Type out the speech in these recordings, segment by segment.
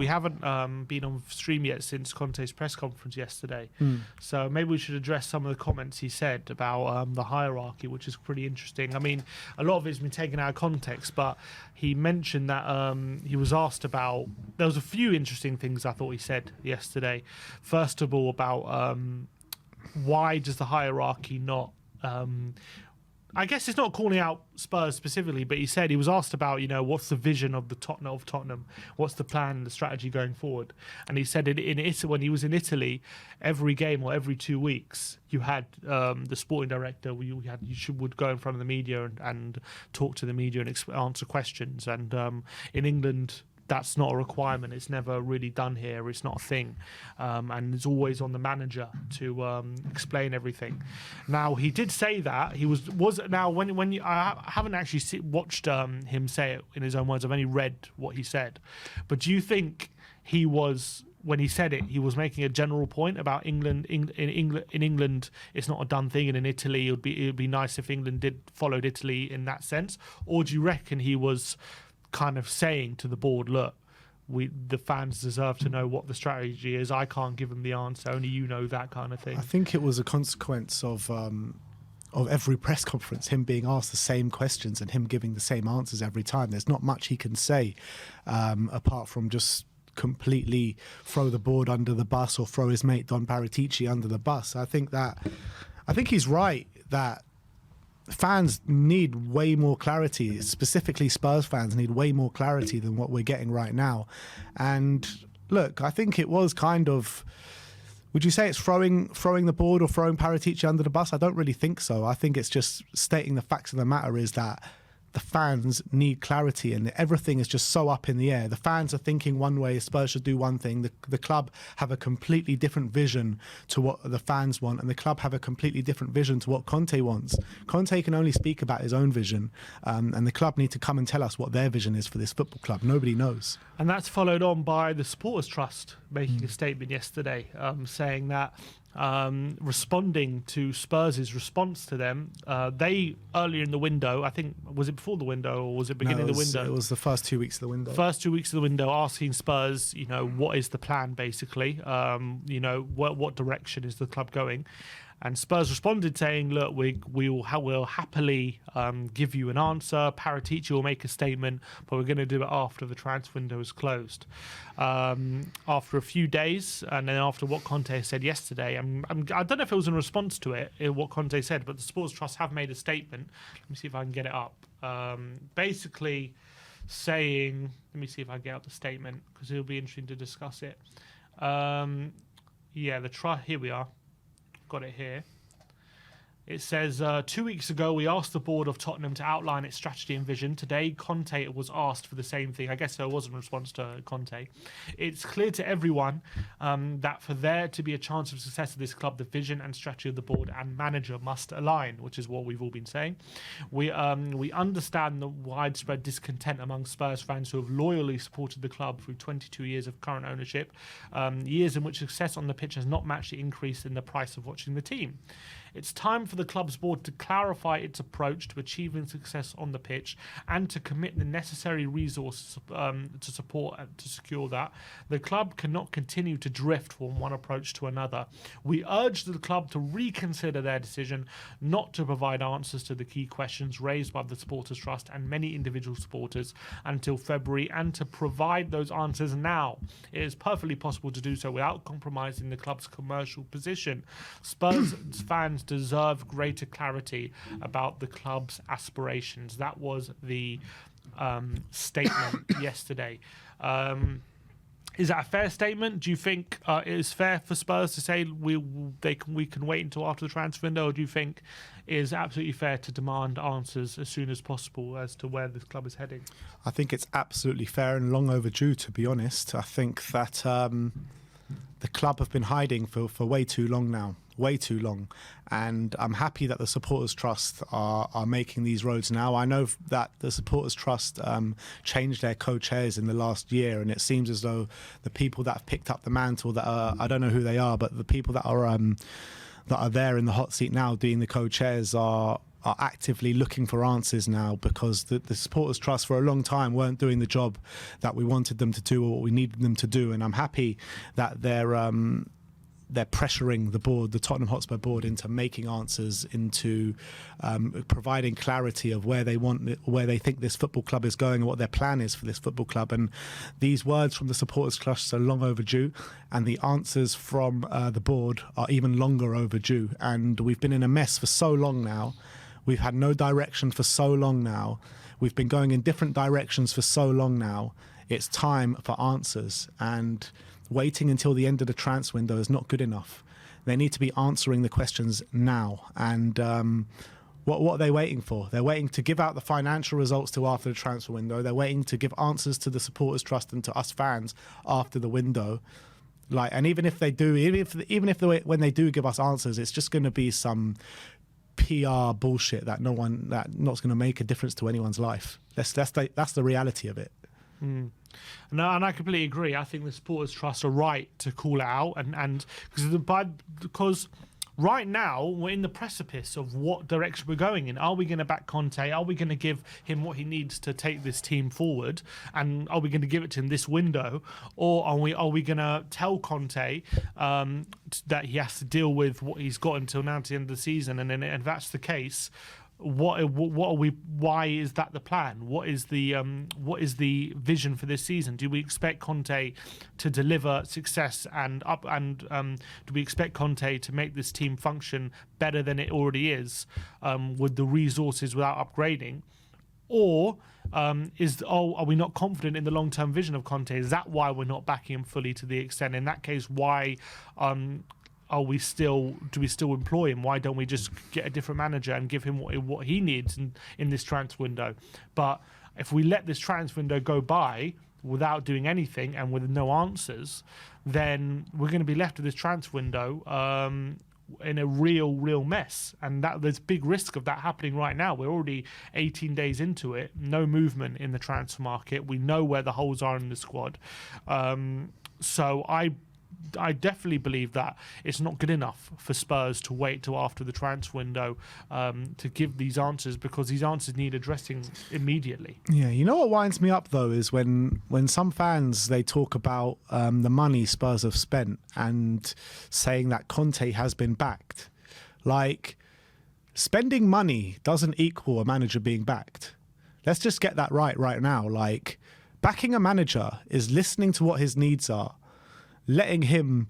haven't been on stream yet since Conte's press conference yesterday. So maybe we should address some of the comments he said about the hierarchy, which is pretty interesting. I mean, a lot of it's been taken out of context, but he mentioned that he was asked about... There was a few interesting things I thought he said yesterday. First of all, about why does the hierarchy not... I guess it's not calling out Spurs specifically, but he said he was asked about, what's the vision of Tottenham, what's the plan, the strategy going forward, and he said in Italy, when he was in Italy, every game or every 2 weeks, you had the sporting director, would go in front of the media and talk to the media and answer questions, and in England, that's not a requirement. It's never really done here. It's not a thing, and it's always on the manager to explain everything. Now, he did say that he was now when you, I haven't actually watched him say it in his own words. I've only read what he said. But do you think he was, when he said it, he was making a general point about England? In England, it's not a done thing, and in Italy, it would be nice if England followed Italy in that sense? Or do you reckon he was kind of saying to the board, look, the fans deserve to know what the strategy is. I can't give them the answer. Only you know, that kind of thing. I think it was a consequence of every press conference, him being asked the same questions and him giving the same answers every time. There's not much he can say apart from just completely throw the board under the bus or throw his mate Don Paratici under the bus. I think he's right that fans need way more clarity. Specifically, Spurs fans need way more clarity than what we're getting right now. And look, I think it was kind of... Would you say it's throwing the board or throwing Paratici under the bus? I don't really think so. I think it's just stating the facts of the matter is that the fans need clarity, and everything is just so up in the air. The fans are thinking one way, Spurs should do one thing. The club have a completely different vision to what the fans want, and the club have a completely different vision to what Conte wants. Conte can only speak about his own vision, and the club need to come and tell us what their vision is for this football club. Nobody knows. And that's followed on by the Supporters Trust making a statement yesterday, saying that responding to Spurs' response to them, they earlier in the window, I think, was it before the window or was it beginning of the window? It was the first 2 weeks of the window. First 2 weeks of the window, asking Spurs, what is the plan basically? What direction is the club going? And Spurs responded saying, look, we'll happily give you an answer. Paratici will make a statement, but we're going to do it after the transfer window is closed. After a few days, and then after what Conte said yesterday, I don't know if it was in response to what Conte said, but the Sports Trust have made a statement. Let me see if I can get it up. Basically saying, let me see if I get up the statement, because it'll be interesting to discuss it. Here we are. Got it here. It says, 2 weeks ago, we asked the board of Tottenham to outline its strategy and vision. Today, Conte was asked for the same thing. I guess it was in response to Conte. It's clear to everyone that for there to be a chance of success of this club, the vision and strategy of the board and manager must align, which is what we've all been saying. We understand the widespread discontent among Spurs fans who have loyally supported the club through 22 years of current ownership, years in which success on the pitch has not matched the increase in the price of watching the team. It's time for the club's board to clarify its approach to achieving success on the pitch and to commit the necessary resources to support and to secure that. The club cannot continue to drift from one approach to another. We urge the club to reconsider their decision not to provide answers to the key questions raised by the Supporters Trust and many individual supporters until February, and to provide those answers now. It is perfectly possible to do so without compromising the club's commercial position. Spurs fans deserve greater clarity about the club's aspirations. That was the statement yesterday. Is that a fair statement? Do you think it is fair for Spurs to say we can wait until after the transfer window, or do you think it is absolutely fair to demand answers as soon as possible as to where this club is heading? I think it's absolutely fair and long overdue, to be honest. I think that the club have been hiding for way too long now. Way too long, and I'm happy that the Supporters Trust are making these roads now. I know that the Supporters Trust changed their co-chairs in the last year, and it seems as though the people that have picked up the mantle, that I don't know who they are, but the people that are there in the hot seat now doing the co-chairs are are actively looking for answers now, because the supporters trust for a long time weren't doing the job that we wanted them to do or what we needed them to do. And I'm happy that they're pressuring the board, the Tottenham Hotspur board, into making answers, into providing clarity of where they think this football club is going and what their plan is for this football club. And these words from the supporters trust are long overdue, and the answers from the board are even longer overdue. And we've been in a mess for so long now. We've had no direction for so long now. We've been going in different directions for so long now. It's time for answers, and waiting until the end of the transfer window is not good enough. They need to be answering the questions now. And what are they waiting for? They're waiting to give out the financial results to after the transfer window. They're waiting to give answers to the supporters trust and to us fans after the window. And even if they do, when they do give us answers, it's just going to be some PR bullshit that's not going to make a difference to anyone's life. That's the reality of it. No, and I completely agree. I think the supporters trust are right to call it out, and because right now we're in the precipice of what direction we're going in. Are we going to back Conte? Are we going to give him what he needs to take this team forward? And are we going to give it to him this window, or are we going to tell Conte that he has to deal with what he's got until now to the end of the season? And then, if that's the case, what are we? Why is that the plan? What is the vision for this season? Do we expect Conte to deliver success and do we expect Conte to make this team function better than it already is, with the resources without upgrading? Or are we not confident in the long-term vision of Conte? Is that why we're not backing him fully to the extent? In that case, why do we still employ him? Why don't we just get a different manager and give him what he needs in this transfer window? But if we let this transfer window go by without doing anything and with no answers, then we're going to be left with this transfer window in a real mess. And there's big risk of that happening right now. We're already 18 days into it, no movement in the transfer market. We know where the holes are in the squad. So I definitely believe that it's not good enough for Spurs to wait till after the transfer window to give these answers, because these answers need addressing immediately. Yeah, you know what winds me up though is when some fans, they talk about the money Spurs have spent and saying that Conte has been backed. Like, spending money doesn't equal a manager being backed. Let's just get that right now. Like, backing a manager is listening to what his needs are, letting him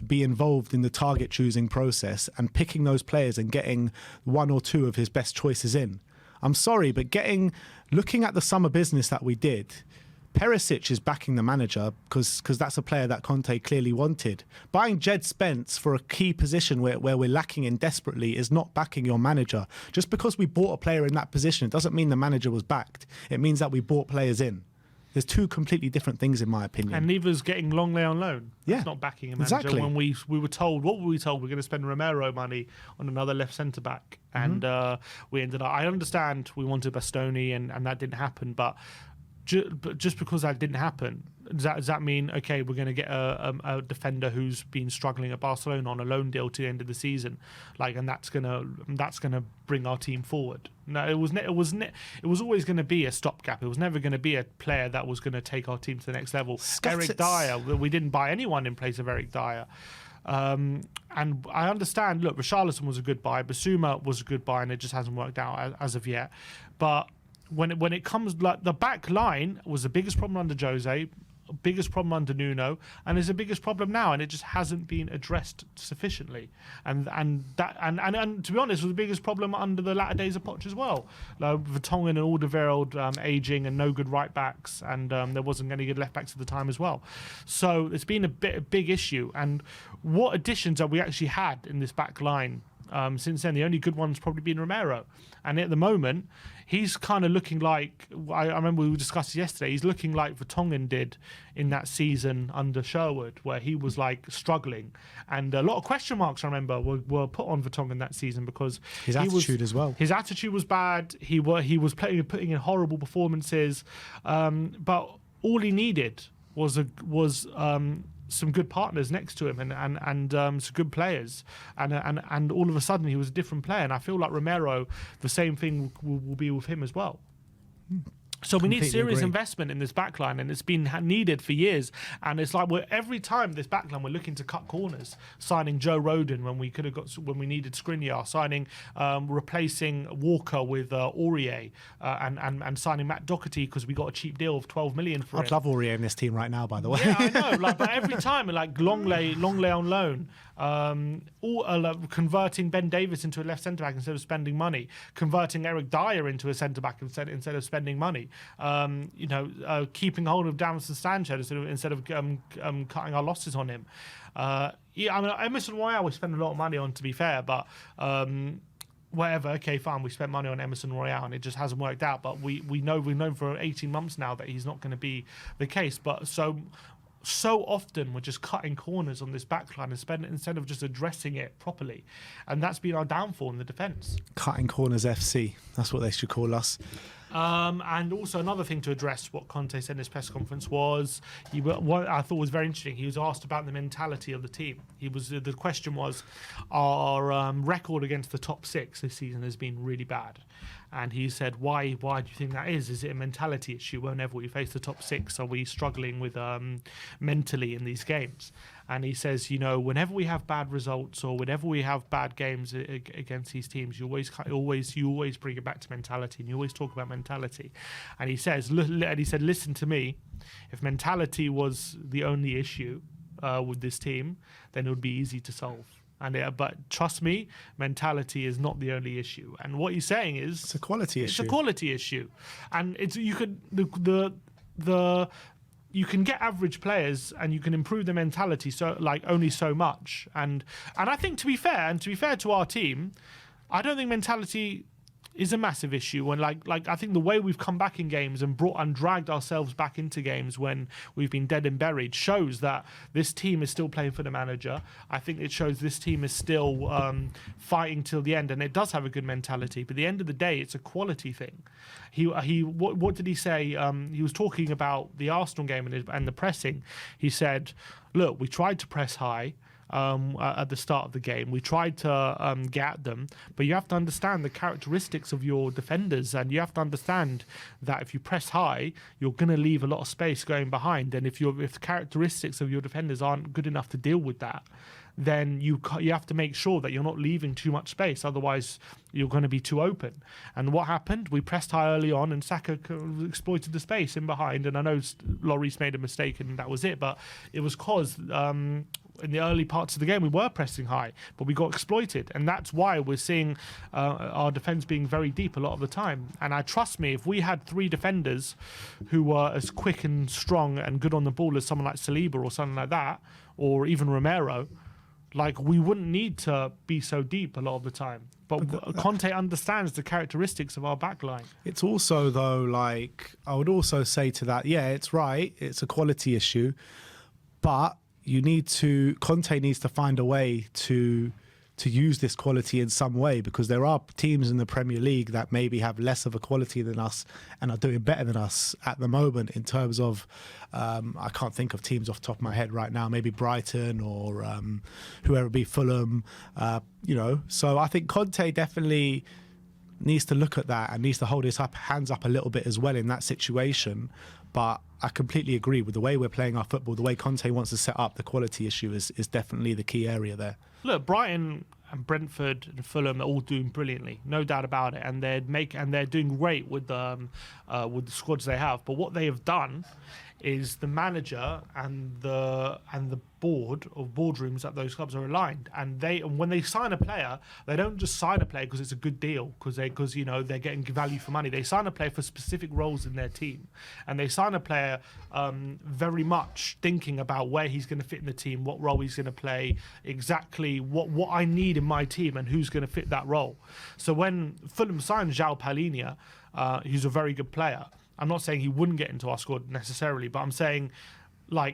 be involved in the target choosing process and picking those players and getting one or two of his best choices in. I'm sorry, but looking at the summer business that we did, Perisic is backing the manager because that's a player that Conte clearly wanted. Buying Jed Spence for a key position where we're lacking in desperately is not backing your manager. Just because we bought a player in that position, it doesn't mean the manager was backed. It means that we bought players in. There's two completely different things, in my opinion. And neither's getting Longley on loan. Yeah, it's not backing a manager. Exactly. When we were told, what were we told? We're going to spend Romero money on another left centre back, and we ended up. I understand we wanted Bastoni, and that didn't happen. But just because that didn't happen, does that mean, okay, we're going to get a defender who's been struggling at Barcelona on a loan deal to the end of the season, and that's gonna bring our team forward? No, it was always going to be a stopgap. It was never going to be a player that was going to take our team to the next level. Eric Dyer, we didn't buy anyone in place of Eric Dyer. And I understand, look, Richarlison was a good buy, Basuma was a good buy, and it just hasn't worked out as of yet. But when it comes, like, the back line was the biggest problem under Jose, biggest problem under Nuno, and is the biggest problem now, and it just hasn't been addressed sufficiently. And to be honest, was the biggest problem under the latter days of Poch as well. Vertonghen and Alderweireld aging, and no good right backs, and there wasn't any good left backs at the time as well. So it's been a big issue. And what additions have we actually had in this back line? Since then, the only good one's probably been Romero, and at the moment he's kind of looking like, I remember we discussed yesterday, he's looking like Vertonghen did in that season under Sherwood, where he was like struggling, and a lot of question marks, I remember, were put on Vertonghen that season because his attitude his attitude was bad. He was putting in horrible performances, but all he needed was some good partners next to him and some good players, and all of a sudden he was a different player. And I feel like Romero, the same thing will be with him as well. So we need serious investment in this backline, and it's been needed for years. And it's like every time this backline we're looking to cut corners, signing Joe Rodon when we needed Skriniar, signing replacing Walker with Aurier, and signing Matt Doherty because we got a cheap deal of 12 million for him. I'd love Aurier in this team right now, by the way. Yeah, I know. But every time, Longley on loan. Converting Ben Davis into a left centre back instead of spending money, converting Eric Dyer into a centre back instead of spending money. Keeping hold of Davinson Sanchez instead of cutting our losses on him. Emerson Royale we spend a lot of money on, to be fair, but. Whatever, okay, fine. We spent money on Emerson Royale and it just hasn't worked out. But we've known for 18 months now that he's not going to be the case. But so often we're just cutting corners on this backline instead of just addressing it properly, and that's been our downfall in the defence. Cutting corners FC, that's what they should call us. And also another thing to address what Conte said in his press conference was what I thought was very interesting. He was asked about the mentality of the team. The question was, our record against the top six this season has been really bad. And he said, why do you think that is? Is it a mentality issue? Whenever we face the top six, are we struggling with mentally in these games? And he says, whenever we have bad results or whenever we have bad games against these teams, you always bring it back to mentality, and you always talk about mentality. And he said, listen to me. If mentality was the only issue with this team, then it would be easy to solve. But trust me, mentality is not the only issue. And what he's saying is it's a quality issue. It's a quality issue, and you can get average players and you can improve the mentality only so much. And I think to be fair to our team, I don't think mentality is a massive issue. When I think the way we've come back in games and dragged ourselves back into games when we've been dead and buried shows that this team is still playing for the manager. I think it shows this team is still fighting till the end, and it does have a good mentality. But at the end of the day, it's a quality thing. What did he say? He was talking about the Arsenal game and the pressing. He said, "Look, we tried to press high." At the start of the game, we tried to get at them, but you have to understand the characteristics of your defenders, and you have to understand that if you press high, you're going to leave a lot of space going behind, and if the characteristics of your defenders aren't good enough to deal with that, then you have to make sure that you're not leaving too much space, otherwise you're going to be too open. And what happened? We pressed high early on and Saka exploited the space in behind, and I know Lloris made a mistake and that was it, but it was because in the early parts of the game we were pressing high, but we got exploited, and that's why we're seeing our defence being very deep a lot of the time. And trust me, if we had three defenders who were as quick and strong and good on the ball as someone like Saliba or something like that, or even Romero, we wouldn't need to be so deep a lot of the time. But Conte understands the characteristics of our backline. It's also, though, I would also say to that, yeah, it's right, it's a quality issue, but Conte needs to find a way to use this quality in some way, because there are teams in the Premier League that maybe have less of a quality than us and are doing better than us at the moment in terms of, I can't think of teams off the top of my head right now, maybe Brighton or whoever it be, Fulham, So I think Conte definitely needs to look at that and needs to hold his hands up a little bit as well in that situation. But I completely agree with the way we're playing our football, the way Conte wants to set up. The quality issue is definitely the key area there. Look, Brighton and Brentford and Fulham are all doing brilliantly, no doubt about it, and they're doing great with the squads they have. But what they have done is the manager and the board of boardrooms at those clubs are aligned, and when they sign a player, they don't just sign a player because it's a good deal, because they're getting value for money. They sign a player for specific roles in their team, and they sign a player very much thinking about where he's going to fit in the team, what role he's going to play, exactly what I need in my team, and who's going to fit that role. So when Fulham signed João Palhinha, who's a very good player, I'm not saying he wouldn't get into our squad necessarily, but I'm saying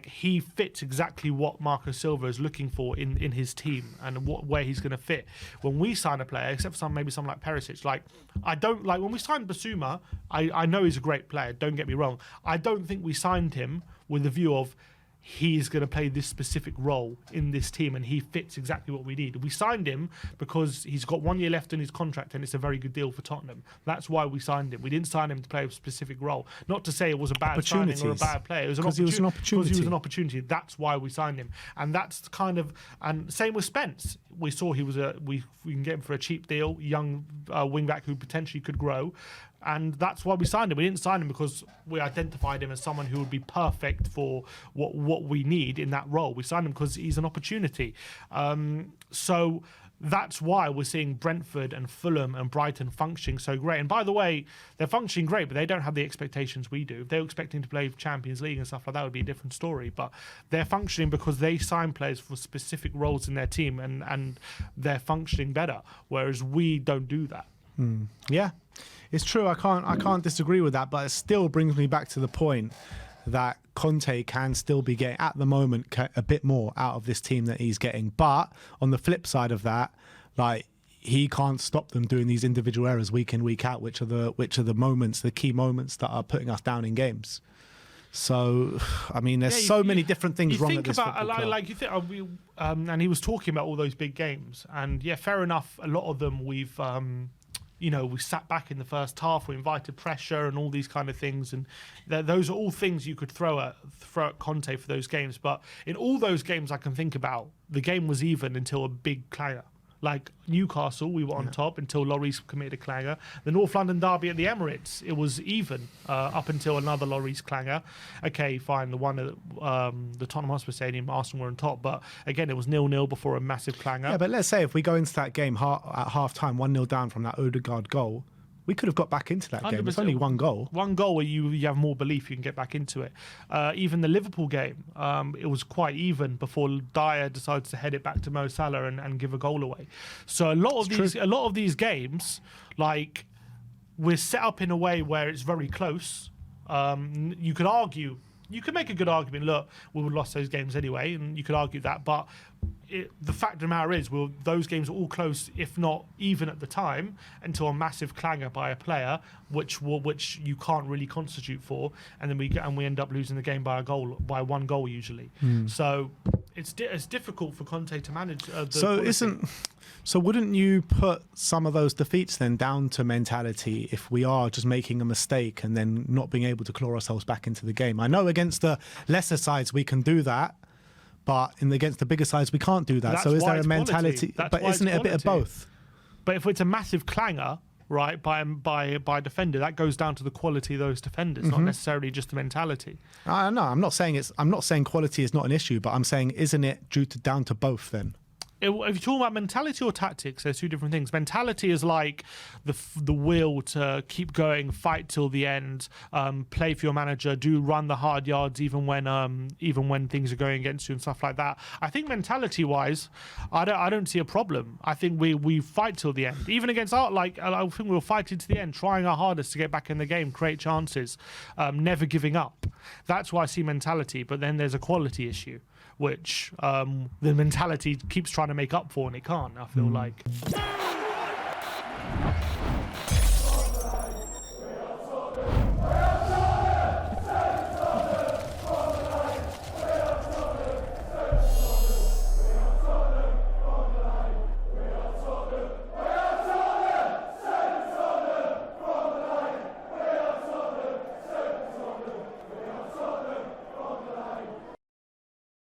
he fits exactly what Marco Silva is looking for in his team and where he's going to fit. When we sign a player, except for maybe someone like Perisic, when we signed Basuma, I know he's a great player, don't get me wrong. I don't think we signed him with the view of he's going to play this specific role in this team and he fits exactly what we need. We signed him because he's got 1 year left in his contract and it's a very good deal for Tottenham. That's why we signed him. We didn't sign him to play a specific role. Not to say it was a bad signing or a bad player. It was because he was an opportunity. Because he was an opportunity. That's why we signed him. And that's kind of, and same with Spence. We saw he was we can get him for a cheap deal, young wing back who potentially could grow. And that's why we signed him. We didn't sign him because we identified him as someone who would be perfect for what we need in that role. We signed him because he's an opportunity. So that's why we're seeing Brentford and Fulham and Brighton functioning so great. And by the way, they're functioning great, but they don't have the expectations we do. If they were expecting to play Champions League and stuff like that, would be a different story. But they're functioning because they sign players for specific roles in their team and they're functioning better, whereas we don't do that. Yeah, it's true. I can't disagree with that, but it still brings me back to the point that Conte can still be getting, at the moment, a bit more out of this team that he's getting. But on the flip side of that, like, he can't stop them doing these individual errors week in, week out, which are the moments, the key moments that are putting us down in games. So, I mean, there's so many different things wrong at this football club. Like you think, and he was talking about all those big games, and yeah, fair enough. A lot of them we've. We sat back in the first half, we invited pressure and all these kind of things. And those are all things you could throw at Conte for those games. But in all those games I can think about, the game was even until a big clanger. Like Newcastle, we were on top until Lloris committed a clanger. The North London derby at the Emirates, it was even up until another Lloris clanger. Okay, fine. The one at the Tottenham Hotspur Stadium, Arsenal were on top. But again, it was 0-0 before a massive clanger. Yeah, but let's say if we go into that game at half-time, 1-0 down from that Odegaard goal, we could have got back into that game. It's only one goal. One goal where you have more belief you can get back into it. Even the Liverpool game, it was quite even before Dyer decides to head it back to Mo Salah and give a goal away. So a lot of these games, like, we're set up in a way where it's very close. You could argue. You could make a good argument, look, we would have lost those games anyway, and you could argue that, but the fact of the matter is, those games are all close, if not even at the time, until a massive clanger by a player, which you can't really constitute for, and then we end up losing the game by one goal usually. So it's difficult for Conte to manage. So wouldn't you put some of those defeats then down to mentality if we are just making a mistake and then not being able to claw ourselves back into the game? I know against the lesser sides we can do that, but against the bigger sides we can't do that. That's so is why there a mentality? But isn't it a bit of both? But if it's a massive clanger, right, by defender, that goes down to the quality of those defenders, not necessarily just the mentality. No, I'm not saying quality is not an issue, but I'm saying isn't it down to both then? If you're talking about mentality or tactics, there's two different things. Mentality is like the will to keep going, fight till the end, play for your manager, run the hard yards even when things are going against you and stuff like that. I think mentality-wise, I don't see a problem. I think we fight till the end, even against I think we'll fight it to the end, trying our hardest to get back in the game, create chances, never giving up. That's why I see mentality. But then there's a quality issue, which the mentality keeps trying to make up for, and it can't, I feel like.